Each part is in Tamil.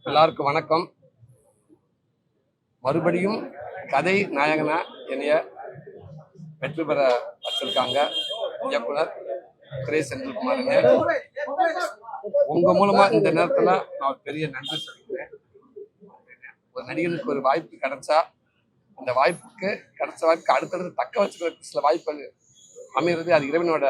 எல்லாருக்கும் வணக்கம். மறுபடியும் கதை நாயகனா என்னைய வெற்றி பெற வச்சிருக்காங்க இயக்குனர் திரை செந்தில்குமார். உங்க மூலமா இந்த நேரத்துல நான் பெரிய நன்றி சொல்லிக்கிறேன். ஒரு நடிகனுக்கு ஒரு வாய்ப்பு கிடைச்சா அந்த வாய்ப்புக்கு அடுத்தடுத்து தக்க வச்சுக்கிற சில வாய்ப்புகள் அமைகிறது. அது இறைவனோட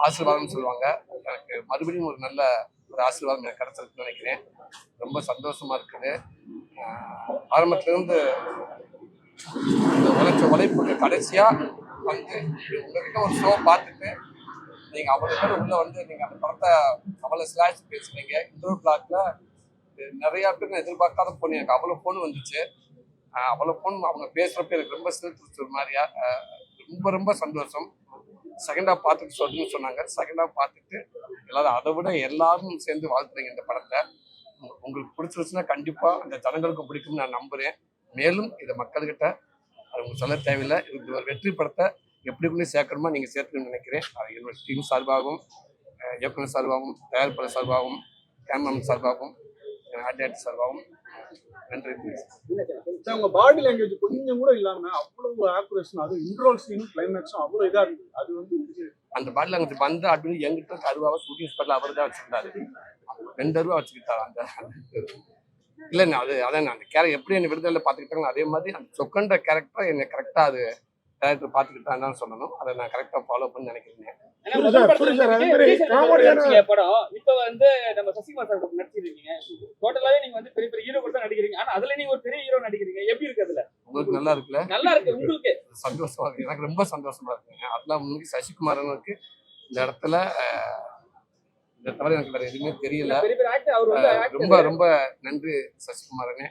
ஆசீர்வாதம்னு சொல்லுவாங்க. எனக்கு மறுபடியும் ஒரு நல்ல ஒரு ஆசீர்வாதம் எனக்கு கிடைச்சிருக்குன்னு நினைக்கிறேன். ரொம்ப சந்தோஷமா இருக்குது. ஆரம்பத்திலிருந்து இந்த உழைப்புக்கு கடைசியா வந்து உங்ககிட்ட ஒரு ஷோ பார்த்துட்டு நீங்க அவ்வளவு பேர் உள்ள வந்து நீங்க அந்த படத்தை அவ்வளவு ஸ்லாஷ் பேசுனீங்க. இன்டர்வியூ பிளாக்ல நிறைய பேர் நான் எதிர்பார்க்காத போன், எனக்கு அவ்வளவு போன் வந்துச்சு. அவ்வளவு போன் அவங்க பேசுறப்ப எனக்கு ரொம்ப சிரிச்சு ஒரு மாதிரியா ரொம்ப ரொம்ப சந்தோஷம். செகண்ட் ஹாஃப் பார்த்துட்டு சொல்லுன்னு சொன்னாங்க. செகண்ட் ஹாஃப் பார்த்துட்டு எல்லாரும் அதை விட எல்லாரும் சேர்ந்து வாழ்த்துறீங்க இந்த படத்தை. உங்களுக்கு பிடிச்சிருச்சுன்னா கண்டிப்பா அந்த ஜனங்களுக்கும் பிடிக்கும்னு நான் நம்புறேன். மேலும் இதை மக்கள்கிட்ட அது உங்களுக்கு சொல்ல தேவையில்லை. இது ஒரு வெற்றி படத்தை எப்படி கொண்டு சேர்க்கணுமா நீங்க சேர்க்கணும்னு நினைக்கிறேன். அது என்னோட டீம் சார்பாகவும், இயக்குனர் சார்பாகவும், தயாரிப்பாளர் சார்பாகவும், கேமராமேன் சார்பாகவும், ஆர்டிஸ்ட் சார்பாகவும் நன்றி. உங்க பாடி லாங்குவேஜ் கொஞ்சம் கூட இல்லாம அவ்வளவு ஆக்குரேஷன், அது இன்ட்ரோல் சீனும் கிளைமேக்ஸும் அவ்வளவு இதா இருக்கு. அது வந்து அந்த பாடி லாங்குவேஜ் வந்து அப்படின்னு எங்கிட்ட 60 ஷூட்டிங் ஸ்பாட்ல அவர் தான் வச்சிருந்தாரு. 2 ரூபா வச்சுக்கிட்டாரு. அந்த இல்லைண்ணா அதான் அந்த கேரக்டர் எப்படி என்னை விடுதலை பார்த்துக்கிட்டாங்க அதே மாதிரி அந்த சொக்கன்ற கேரக்டரை என்னை கரெக்டா அது டேரக்டர் பார்த்துக்கிட்டான்னு சொல்லணும். அதை நான் கரெக்டா ஃபாலோ பண்ணி நினைக்கிறேன். படம் இப்ப வந்து நம்ம சசிகுமார் சார் நடிச்சிருக்கீங்க. டோட்டலாவே நீங்க வந்து பெரிய பெரிய ஹீரோ கூட தான் நடிக்கிறீங்க. ஆனா அதுல நீங்க ஒரு பெரிய ஹீரோ நடிக்கிறீங்க. எப்படி இருக்கு? அதுல உங்களுக்கு நல்லா இருக்குல்ல? நல்லா இருக்கு. உங்களுக்கு சந்தோஷமா இருக்கு. எனக்கு ரொம்ப சந்தோஷமா இருக்குங்க. அதெல்லாம் முன்னாடி சசிகுமாரனுக்கு இந்த இடத்துல இதை தவிர எனக்கு வேற எதுவுமே தெரியல. ரொம்ப ரொம்ப நன்றி சசிகுமாரனே.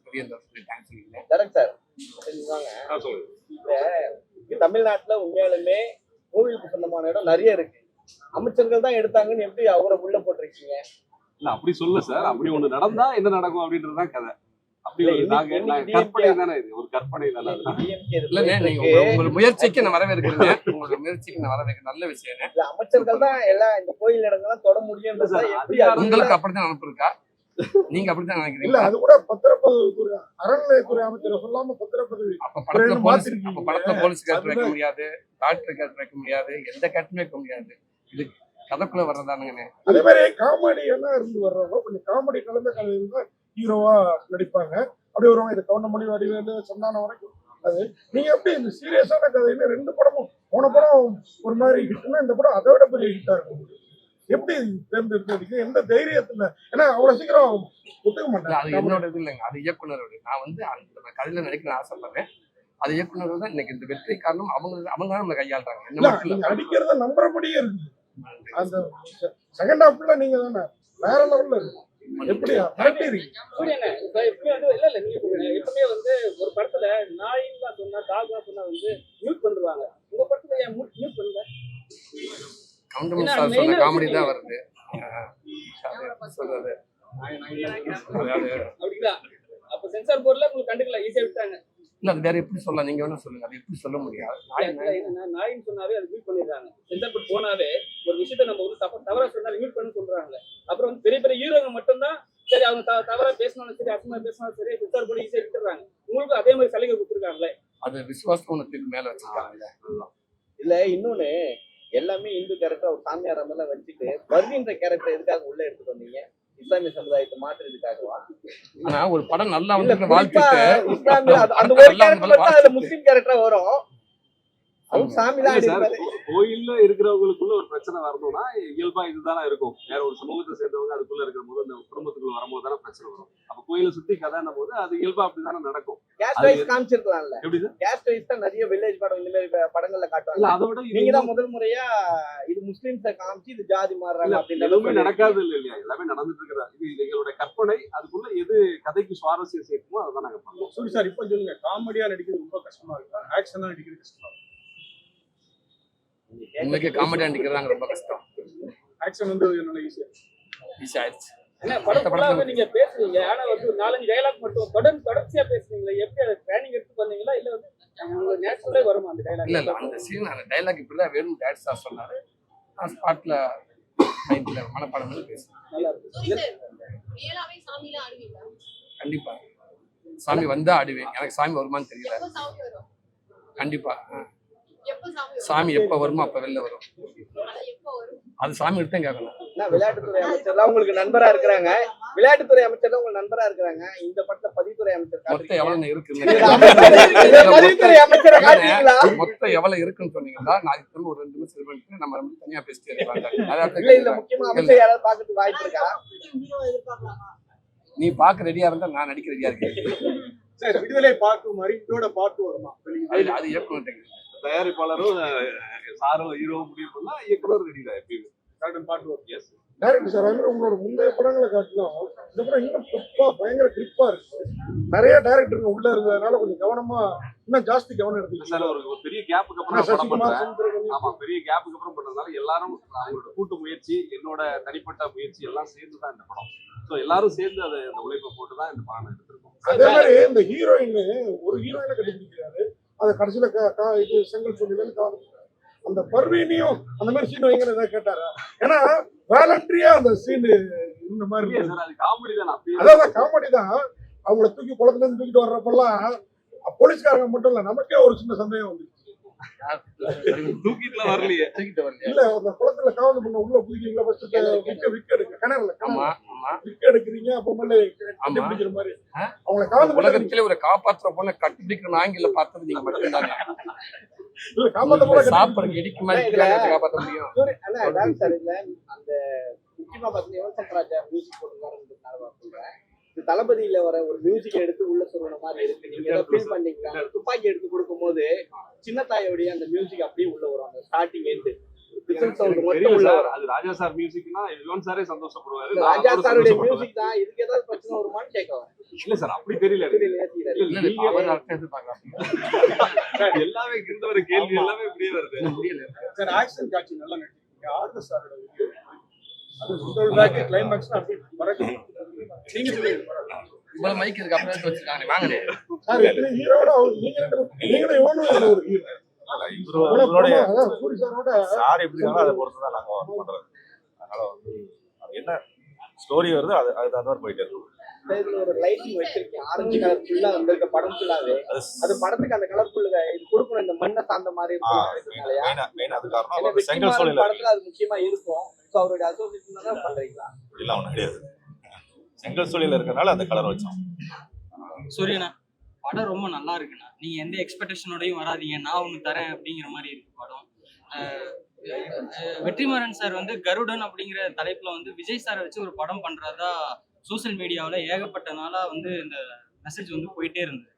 பெரிய தமிழ்நாட்டுல உண்மையாலுமே கோவிலுக்கு சொந்தமான இடம் நிறைய இருக்கு. அமைச்சர்கள் தான் எடுத்தாங்கன்னு எப்படி அவரை உள்ள போட்டிருக்கீங்க? இல்ல அப்படி சொல்ல சார். அப்படி ஒண்ணு நடந்தா என்ன நடக்கும் அப்படின்றதுதான் கதை. அப்படி கற்பனை தானே, இது ஒரு கற்பனை தானே. உங்களோட முயற்சிக்கு நான் வரவேற்கிறேன். உங்களோட முயற்சிக்கு நான் வரவேற்கிறேன். நல்ல விஷயம். அமைச்சர்கள் தான் எல்லாம் இந்த கோயில் இடங்கள்லாம் தொட முடியும். உங்களுக்கு அப்படித்தான் அனுப்பிருக்கா? நீங்க அப்படித்தான் நினைக்கிறீங்க? இல்ல, அது கூட பத்திரப்பதிவுத்துறை அறநிலையத்துறை அமைச்சர் சொல்லாம பத்திரப்பதிவு. அப்ப படத்துல போலீஸ் கேட்டு வைக்க முடியாது, டாக்டர் கேட்டு வைக்க முடியாது, எந்த கேட்டுமே வைக்க முடியாது. இது கதைக்குள்ள வர்றதானுங்கண்ணே. அதே மாதிரி காமெடி எல்லாம் இருந்து வர்றவங்க கொஞ்சம் காமெடி கலந்த கதை இருந்தா ஹீரோவா நடிப்பாங்க. அப்படி வருவாங்க. இது கவுண்டமணி வடிவேலு சந்தானம் வரைக்கும். அது நீங்க எப்படி இந்த சீரியஸான கதையில 2 படமும், போன படம் ஒரு மாதிரி ஹிட்னா இந்த படம் அதை விட பெரிய ஹிட்டா இருக்கும். எப்படி தேர்ந்தெடுத்ததுக்கு எந்த தைரியத்துல? ஏன்னா அவ்வளவு சீக்கிரம் ஒத்துக்க மாட்டேன். அது என்னோட இது இல்லைங்க, அது இயக்குனரோட. நான் வந்து அந்த கதையில நடிக்கணும்னு ஆசைப்படுறேன். அது இயக்குனர் தான் இன்னைக்கு இந்த வெற்றி காரணம். அவங்க தான் நம்மளை கையாளுறாங்க. அடிக்கிறத நம்புறபடியே இருக்கு. அந்த செகண்ட் ஹாஃப்ல நீங்க தானே வேற லெவல்ல இருக்கு. எப்படியா எப்பவுமே வந்து ஒரு படத்துல நாயின்னு சொன்னா டாக் சொன்னா வந்து மியூட் பண்ணுவாங்க. உங்க படத்துல ஏன் மியூட் பண்ணல? கவுண்டமணி சார் சொன்ன காமெடி தான் வருது. சொல்றது அப்படிங்களா? அப்ப சென்சார் போர்ட்ல உங்களுக்கு கண்டுக்கல, ஈஸியா விட்டாங்க. இல்ல, அது வேற எப்படி சொல்லலாம்? நீங்க வேணா சொல்லுங்க. அது எப்படி சொல்ல முடியாது? நாயின்னு சொன்னாவே அது மியூட் பண்ணிடுறாங்க. சென்சார் போர்ட் போனாவே ஒரு விஷயத்த நம்ம வந்து தவறா சொன்னா மியூட் பண்ணி சொல்றாங்க. அப்புறம் வந்து பெரிய பெரிய ஹீரோங்க மட்டும்தான் சரி, அவங்க தவறா பேசினாலும் சரி, அசமா பேசினாலும் சரி, சென்சார் போர்ட் ஈஸியா விட்டுறாங்க. உங்களுக்கும் அதே மாதிரி சலுகை கொடுத்துருக்காங்களே. அது விசுவாசத்துக்கு மேல வச்சிருக்காங்க. இல்ல, இன்னொன்னு எல்லாமே இந்து கேரக்டர் ஒரு சாமியார் எல்லாம் வச்சுட்டு வருகின்ற கேரக்டர் எதுக்காக உள்ள எடுத்துட்டு வந்தீங்க? இஸ்லாமிய சமுதாயத்தை மாற்றுறதுக்காகவா? ஆனா ஒரு படம் நல்லா வந்து வாழ்த்துட்டு அந்த ஒரு கேரக்டர் அதுல முஸ்லிம் கேரக்டரா வரும். அவங்க சாமி தான். கோயில்ல இருக்கிறவங்களுக்குள்ள ஒரு பிரச்சனை வரணும்னா இயல்பா இதுதானே இருக்கும். வேற ஒரு சமூகத்தை சேர்ந்தவங்க அதுக்குள்ள இருக்கிற போது அந்த குடும்பத்துக்குள்ள வரும்போது தானே பிரச்சனை வரும். அப்ப கோயிலை சுத்தி கதைன்னும் போது அது இயல்பா அப்படிதானே நடக்கும். கேஸ்ட் வைஸ் காமிச்சிருக்கலாம்ல. எப்படி சார்? கேஸ்ட் வைஸ் தான் நிறைய வில்லேஜ் படம் இந்த மாதிரி படங்கள்ல காட்டுவாங்க. அதை விட நீங்க தான் முதல் முறையா இது முஸ்லிம்ஸை காமிச்சு இது ஜாதி மாறுறாங்க அப்படின்னு எதுவுமே நடக்காது இல்லையா? எல்லாமே நடந்துட்டு இருக்கிற இது எங்களோட கற்பனை. அதுக்குள்ள எது கதைக்கு சுவாரஸ்யம் சேர்க்குமோ அதை தான் நாங்க பண்ணுவோம். சரி சார், இப்போ சொல்லுங்க, காமெடியா நடிக்கிறது ரொம்ப கஷ்டமா இருக்கு, ஆக்ஷனா நடிக்கிறது கஷ்டமா இருக்கு? இன்னைக்கு காமெடி நடிக்கிறாங்க ரொம்ப கஷ்டம். ஆக்ஷன் வந்து என்னால ஈஸியா ஆயிடுச்சு. படத்துல நீங்க பேசுறீங்க, ஆனா வந்து 4-5 டயலாக் மட்டும் தொடர்ச்சியா பேசுறீங்களா? எப்படி அதை ட்ரைனிங் எடுத்து பண்ணீங்களா இல்ல வந்து நேச்சுரலே வருமா அந்த டயலாக்? இல்ல, அந்த சீன் அந்த டயலாக் இப்படிதான் வேணும் டான்ஸ் சார் சொன்னாரு. நான் ஸ்பாட்ல மைண்ட்ல மனப்பாடம் பண்ணி பேசுறேன். நல்லா இருக்கு. சாமி வந்தா ஆடுவேன். எனக்கு சாமி வருமான்னு தெரியல. எப்ப சாமி வரும்? கண்டிப்பா எப்ப சாமி வரும்? சாமி எப்ப வருமோ அப்ப வெளில வரும். ஆனா எப்ப வரும்? அது சாமி கிட்ட தான் கேட்கணும். விளையாட்டுத்துறை அமைச்சர்லாம் உங்களுக்கு நண்பரா இருக்கிறாங்க, விளையாட்டுத்துறை அமைச்சர்லாம் உங்களுக்கு நண்பரா இருக்கிறாங்க. இந்த படத்துல பதிவுத்துறை அமைச்சர் மொத்தம் எவ்வளவு இருக்குன்னு பதிவுத்துறை அமைச்சரை காட்டுறீங்களா? மொத்தம் எவ்வளவு இருக்குன்னு சொன்னீங்கன்னா நான் திரும்ப ஒரு 2 நிமிஷம் இது பண்ணிட்டு நம்ம தனியா பேசிட்டே இருப்பாங்க. இல்ல இல்ல முக்கியமா அமைச்சர் யாராவது பாக்கிறதுக்கு வாய்ப்பு இருக்கா? நீ பாக்க ரெடியா இருந்தா நான் நடிக்க ரெடியா இருக்கேன். சார் விடுதலை பார்க்கும் மாதிரி இதோட பார்த்து வருமா? அது இயக்குனர் தயாரிப்பாளரும் சாரும் ஹீரோ முடிவு பண்ணா இயக்குனர் ரெடி தான் எப்பயுமே பார்த்து வரும். எஸ் டைரக்டர் சார் வந்து உங்களோட முந்தைய படங்களை காட்டிலும் இந்த படம் இன்னும் கிரிப்பா பயங்கர கிரிப்பா இருக்கு. நிறைய டைரக்டருங்க உள்ள இருந்ததுனால கொஞ்சம் கவனமா இன்னும் ஜாஸ்தி கவனம் எடுத்துக்கிட்டு சார் ஒரு பெரிய கேப்புக்கு அப்புறம் படம் பண்றேன். ஆமா பெரிய கேப்புக்கு அப்புறம் பண்றதுனால எல்லாரும் அவங்களோட கூட்டு முயற்சி என்னோட தனிப்பட்ட முயற்சி எல்லாம் சேர்ந்து தான் இந்த படம். ஸோ எல்லாரும் சேர்ந்து அதை அந்த உழைப்பை போட்டு தான் இந்த படம் எடுத்திருக்கோம். அதே மாதிரி இந்த ஹீரோயின் ஒரு ஹீரோயினை கண்டுபிடிக்கிறாரு, அதை கடைசியில இது செங்கல் சொல்லி அந்த பர்வீனியும் அந்த மாதிரி சீன் வைங்கிற ஏதாவது கேட்டாரா? ஏன்னா வேலண்ட்ரியா அந்த சீன் இந்த மாதிரி அது காமெடி தான். அதான் காமெடி தான். அவங்கள தூக்கி குளத்துல இருந்து தூக்கிட்டு வர்றப்பெல்லாம் போலீஸ்காரங்க மட்டும் இல்ல நமக்கே ஒரு சின்ன சந்தேகம் வந்துச்சு. தூக்கிட்டுலாம் வரலையே. இல்ல அந்த குளத்துல காவல் பண்ண உள்ள குதிக்கிறீங்களா? விக்க எடுக்க கிணறுல விக்க எடுக்கிறீங்க அப்ப மேல பிடிக்கிற மாதிரி அவங்கள காவல் உலகத்திலே ஒரு காப்பாற்றுற பொண்ணை கட்டுப்பிடிக்கிற ஆங்கில பார்த்தது நீங்க மட்டும்தாங்க. இல்ல காப்பாற்ற சாப்பிடுறதுக்கு இடிக்கு மாதிரி காப்பாற்ற முடியும். அந்த முக்கியமா பாத்தீங்கன்னா யுவன் சங்கர் ராஜா மியூசிக் போட்டுருக்காரு. தளபதியில வர ஒரு மியூசிக் எடுத்து உள்ள சொல்ற மாதிரி இருக்கு. நீங்க ஏதோ ஃபீல் பண்ணீங்களா? துப்பாக்கி எடுத்து கொடுக்கும் போது சின்ன தாயோடைய அந்த மியூசிக் அப்படியே உள்ள வரும். அந்த ஸ்டார்டிங் எண்ட் அது ராஜா சார் மியூசிக்னா யுவன் சாரே சந்தோஷப்படுவாரு. ராஜா சாருடைய மியூசிக் தான். இதுக்கு ஏதாவது பிரச்சனை வருமானு கேட்க இல்ல சார் அப்படி தெரியல. எல்லாமே இந்த ஒரு கேள்வி எல்லாமே இப்படியே வருது. சார் ஆக்ஷன் காட்சி நல்லா நடிச்சிருக்கீங்க. ஆர்டர் சாரோட அது முதல் பேக் கிளைமாக்ஸ் அப்படி வரது. நீங்க சொல்லுங்க. இவ்வளவு மைக் இருக்கு அப்புறம் வச்சிருக்காங்க வாங்கனே. சார் ஹீரோட நீங்க இவனோட ஒரு ஹீரோ. இவரோட சூரி சாரோட சார் எப்படி இருந்தாலும் அதை பொறுத்து தான் நாங்க ஒர்க் பண்றது. அதனால வந்து என்ன ஸ்டோரி வருது அது அந்த மாதிரி போயிட்டே இருக்கும். இதுல ஒரு லைட்டிங் வச்சிருக்கேன். ஆரஞ்சு கலர் ஃபுல்லா வந்திருக்க படம் ஃபுல்லாவே அது படத்துக்கு அந்த கலர் ஃபுல்லா இது கொடுக்கணும். இந்த மண்ணை சார்ந்த மாதிரி மெயின் அது காரணம் செங்கல் சோலையில படத்துல அது முக்கியமா இருக்கும். சோ அவருடைய அசோசியேஷன் தான் பண்றீங்களா? இல்ல ஒண்ணும் கிடையாது. செங்கல் சோலையில இருக்கறனால அந்த கலர் வச்சோம். சூரியனா படம் ரொம்ப நல்லா இருக்குண்ணா. நீங்க எந்த எக்ஸ்பெக்டேஷனோடையும் வராதீங்க, நான் ஒன்று தரேன் அப்படிங்கிற மாதிரி இருக்கு படம். வெற்றிமாறன் சார் வந்து கருடன் அப்படிங்கிற தலைப்புல வந்து விஜய் சாரை வச்சு ஒரு படம் பண்றதா சோசியல் மீடியாவில் ஏகப்பட்ட நாளா வந்து இந்த மெசேஜ் வந்து போயிட்டே இருந்தது.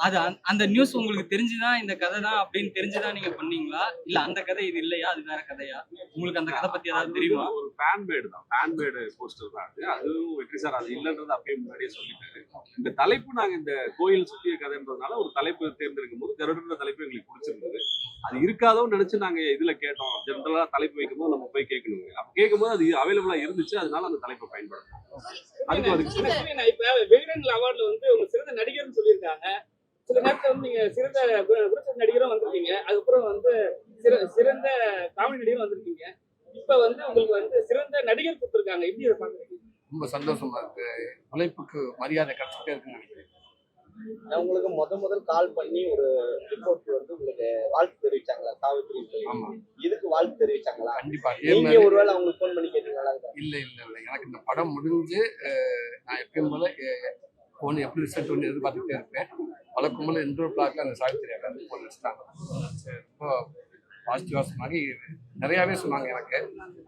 அது அந்த நியூஸ் உங்களுக்கு தெரிஞ்சுதான் இந்த கதை தான் அப்படின்னு தெரிஞ்சுதான் நீங்க பண்ணீங்களா? இல்ல அந்த கதை இது இல்லையா, அது வேற கதையா? உங்களுக்கு அந்த கதை பத்தி ஏதாவது தெரியுமா? ஒரு ஃபேன் மேடு தான், ஃபேன் மேடு போஸ்டர் தான் அது. அதுவும் வெற்றி சார் அது இல்லைன்றது அப்பயே முன்னாடியே சொல்லிட்டாரு. இந்த தலைப்பு நாங்க இந்த கோயில் சுற்றிய கதைன்றதுனால ஒரு தலைப்பு தேர்ந்தெடுக்கும் போது கருடன்ற தலைப்பு எங்களுக்கு பிடிச்சிருந்தது. அது இருக்காதோன்னு நினைச்சு நாங்க இதுல கேட்டோம். ஜென்ரலா தலைப்பு வைக்கும் போது நம்ம போய் கேட்கணும். அப்ப கேட்கும் போது அது அவைலபிளா இருந்துச்சு, அதனால அந்த தலைப்பை பயன்படுத்தணும். இப்ப விகடன் அவார்ட்ல வந்து உங்க சிறந்த நடிகர்னு சொல்லியிருக்காங்க. சில நேரத்துல வந்து நீங்க சிறந்த குணச்சித்திர நடிகரும் வந்திருக்கீங்க, அதுக்கப்புறம் வந்து சிறந்த காமெடி நடிகரும் வந்திருக்கீங்க. இப்ப வந்து உங்களுக்கு வந்து சிறந்த நடிகர் கொடுத்துருக்காங்க. எப்படி அதை பாக்குறீங்க? ரொம்ப சந்தோஷமா இருக்கு. உழைப்புக்கு மரியாதை கிடைச்சிட்டே இருக்குன்னு நினைக்கிறேன். உங்களுக்கு முதல் கால் பண்ணி ஒரு ரிப்போர்ட் வந்து உங்களுக்கு வாழ்த்து தெரிவிச்சாங்களா? சாவித்திரி இதுக்கு வாழ்த்து தெரிவிச்சாங்களா? கண்டிப்பா. நீங்க ஒருவேளை அவங்களுக்கு போன் பண்ணி கேட்டீங்களா? இல்ல எனக்கு இந்த படம் முடிஞ்சு நான் எப்பயும் போல போன் எப்படி ரிசல்ட் ஒன்று எதிர்பார்த்துட்டே இருப்பேன். வழக்கம் போல இன்டோர் பிளாக்ல அந்த சாவித்திரி அக்கா போன் வச்சுட்டாங்க. ரொம்ப பாசிட்டிவா சொன்னாங்க, நிறையாவே சொன்னாங்க. எனக்கு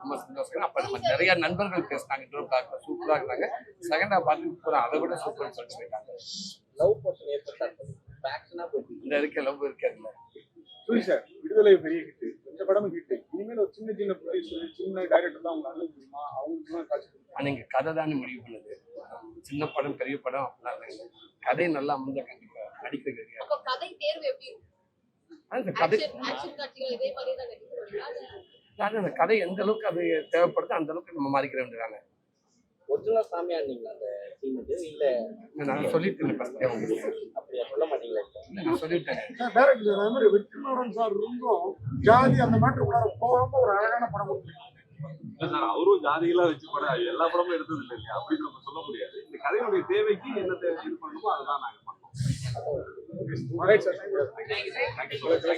ரொம்ப சந்தோஷம். அப்ப நம்ம நிறைய நண்பர்கள் பேசினாங்க. இன்டோர் பிளாக்ல சூப்பரா இருந்தாங்க. செகண்டா பார்த்து அதை விட சூப்பர் சொல்லிட்டு போயிட்டாங்க. லவ் போர்ஷன் ஏற்பட்டாங்க. இந்த இருக்க லவ் இருக்காதுல்ல. சூரி சார் விடுதலை பெரிய ஹிட், இந்த படமும் ஹிட். இனிமேல் ஒரு சின்ன ப்ரொடியூசர் சின்ன டைரக்டர் தான் அவங்க அண்ணன் முடியுமா? அவங்களுக்கு காட்சி நீங்க கதை தானே முடிவு பண்ணுது. சின்ன படம் பெரிய படம் அப்படின்னா கதை நல்லா அமைஞ்ச கண்டிப்பா நடிக்கிறது. கதை தேர்வு எப்படி இருக்கும்? அந்த கதை அந்த கதை எந்த அளவுக்கு அது தேவைப்படுது அந்த அளவுக்கு நம்ம மாறிக்கிற வேண்டியதாங்க. ஒரிஜினல் சாமியா இருந்தீங்களா அந்த சீனுக்கு? இல்ல நான் சொல்லிட்டேன் ஃபர்ஸ்ட். அப்படியே சொல்ல மாட்டீங்களா? நான் சொல்லிட்டேன். டைரக்டர் அதே மாதிரி வெற்றிமாறன் சார் இருந்தும் ஜாதி அந்த மாதிரி உள்ளார போகாம ஒரு அழகான படம் சார் அவரும் ஜாதியெல்லாம் வச்சு படம் எல்லா படமும் எடுத்தது இல்லை, அப்படின்னு நம்ம சொல்ல முடியாது. இந்த கதையுடைய தேவைக்கு என்ன இது பண்ணணுமோ அதை தான் நாங்கள் பண்ணோம். Alright, sir. Thank you.